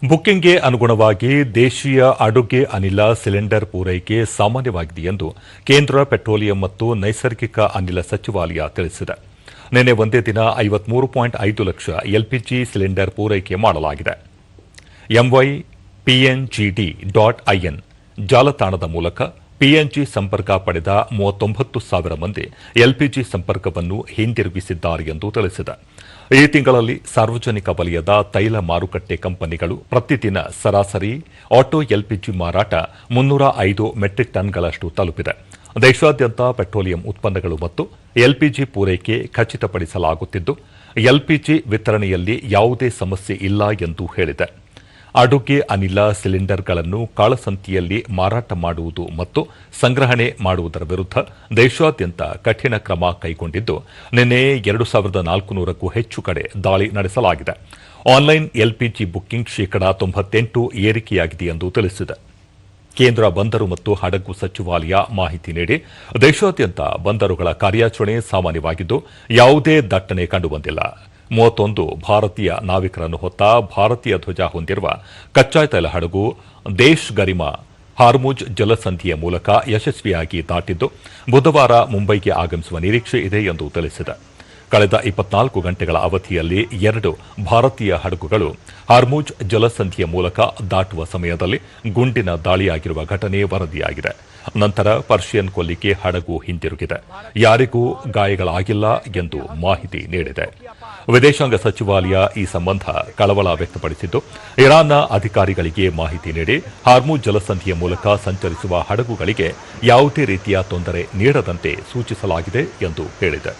ಬುಕ್ಕಿಂಗ್ಗೆ ಅನುಗುಣವಾಗಿ ದೇಶೀಯ ಅಡುಗೆ ಅನಿಲ ಸಿಲಿಂಡರ್ ಪೂರೈಕೆ ಸಾಮಾನ್ಯವಾಗಿದೆ ಎಂದು ಕೇಂದ್ರ ಪೆಟ್ರೋಲಿಯಂ ಮತ್ತು ನೈಸರ್ಗಿಕ ಅನಿಲ ಸಚಿವಾಲಯ ತಿಳಿಸಿದೆ. ನಿನ್ನೆ ಒಂದೇ ದಿನ 53.5 ಲಕ್ಷ ಎಲ್ಪಿಜಿ ಸಿಲಿಂಡರ್ ಪೂರೈಕೆ ಮಾಡಲಾಗಿದೆ. mypngd.in ಜಾಲತಾಣದ ಮೂಲಕ ಪಿಎನ್ಜಿ ಸಂಪರ್ಕ ಪಡೆದ 39,000 ಮಂದಿ ಎಲ್ಪಿಜಿ ಸಂಪರ್ಕವನ್ನು ಹಿಂದಿರುಗಿಸಿದ್ದಾರೆ ಎಂದು ತಿಳಿಸಿದೆ. ಈ ತಿಂಗಳಲ್ಲಿ ಸಾರ್ವಜನಿಕ ವಲಯದ ತೈಲ ಮಾರುಕಟ್ಟೆ ಕಂಪನಿಗಳು ಪ್ರತಿದಿನ ಸರಾಸರಿ ಆಟೋ ಎಲ್ಪಿಜಿ ಮಾರಾಟ 305 ಮೆಟ್ರಿಕ್ ಟನ್ಗಳಷ್ಟು ತಲುಪಿದೆ. ದೇಶಾದ್ಯಂತ ಪೆಟ್ರೋಲಿಯಂ ಉತ್ಪನ್ನಗಳು ಮತ್ತು ಎಲ್ಪಿಜಿ ಪೂರೈಕೆ ಖಚಿತಪಡಿಸಲಾಗುತ್ತಿದ್ದು, ಎಲ್ಪಿಜಿ ವಿತರಣೆಯಲ್ಲಿ ಯಾವುದೇ ಸಮಸ್ಯೆ ಇಲ್ಲ ಎಂದು ಹೇಳಿದೆ. ಅಡುಗೆ ಅನಿಲ ಸಿಲಿಂಡರ್ಗಳನ್ನು ಕಾಳಸಂತೆಯಲ್ಲಿ ಮಾರಾಟ ಮಾಡುವುದು ಮತ್ತು ಸಂಗ್ರಹಣೆ ಮಾಡುವುದರ ವಿರುದ್ಧ ದೇಶಾದ್ಯಂತ ಕಠಿಣ ಕ್ರಮ ಕೈಗೊಂಡಿದ್ದು, ನಿನ್ನೆ 2,400ಕ್ಕೂ ಹೆಚ್ಚು ಕಡೆ ದಾಳಿ ನಡೆಸಲಾಗಿದೆ. ಆನ್ಲೈನ್ ಎಲ್ಪಿಜಿ ಬುಕ್ಕಿಂಗ್ ಶೇಕಡಾ 98 ಏರಿಕೆಯಾಗಿದೆ ಎಂದು ತಿಳಿಸಿದೆ. ಕೇಂದ್ರ ಬಂದರು ಮತ್ತು ಹಡಗು ಸಚಿವಾಲಯ ಮಾಹಿತಿ ನೀಡಿ, ದೇಶಾದ್ಯಂತ ಬಂದರುಗಳ ಕಾರ್ಯಾಚರಣೆ ಸಾಮಾನ್ಯವಾಗಿದ್ದು, ಯಾವುದೇ ದಟ್ಟಣೆ ಕಂಡುಬಂದಿಲ್ಲ. 31 ಭಾರತೀಯ ನಾವಿಕರನ್ನು ಹೊತ್ತ ಭಾರತೀಯ ಧ್ವಜ ಹೊಂದಿರುವ ಕಚ್ಚಾ ತೈಲ ಹಡಗು ದೇಶ್ ಗರಿಮಾ ಹಾರ್ಮುಜ್ ಜಲಸಂಧಿಯ ಮೂಲಕ ಯಶಸ್ವಿಯಾಗಿ ದಾಟಿದ್ದು, ಬುಧವಾರ ಮುಂಬೈಗೆ ಆಗಮಿಸುವ ನಿರೀಕ್ಷೆ ಇದೆ ಎಂದು ತಿಳಿಸಿದೆ. ಕಳೆದ 24 ಗಂಟೆಗಳ ಅವಧಿಯಲ್ಲಿ 2 ಭಾರತೀಯ ಹಡಗುಗಳು ಹಾರ್ಮುಜ್ ಜಲಸಂಧಿಯ ಮೂಲಕ ದಾಟುವ ಸಮಯದಲ್ಲಿ ಗುಂಡಿನ ದಾಳಿಯಾಗಿರುವ ಘಟನೆ ವರದಿಯಾಗಿದೆ. ನಂತರ ಪರ್ಷಿಯನ್ ಕೊಲ್ಲಿಗೆ ಹಡಗು ಹಿಂದಿರುಗಿದೆ. ಯಾರಿಗೂ ಗಾಯಗಳಾಗಿಲ್ಲ ಎಂದು ಮಾಹಿತಿ ನೀಡಿದೆ. ವಿದೇಶಾಂಗ ಸಚಿವಾಲಯ ಈ ಸಂಬಂಧ ಕಳವಳ ವ್ಯಕ್ತಪಡಿಸಿದ್ದು, ಇರಾನ್ನ ಅಧಿಕಾರಿಗಳಿಗೆ ಮಾಹಿತಿ ನೀಡಿ ಹಾರ್ಮುಜ್ ಜಲಸಂಧಿಯ ಮೂಲಕ ಸಂಚರಿಸುವ ಹಡಗುಗಳಿಗೆ ಯಾವುದೇ ರೀತಿಯ ತೊಂದರೆ ನೀಡದಂತೆ ಸೂಚಿಸಲಾಗಿದೆ ಎಂದು ಹೇಳಿದೆ.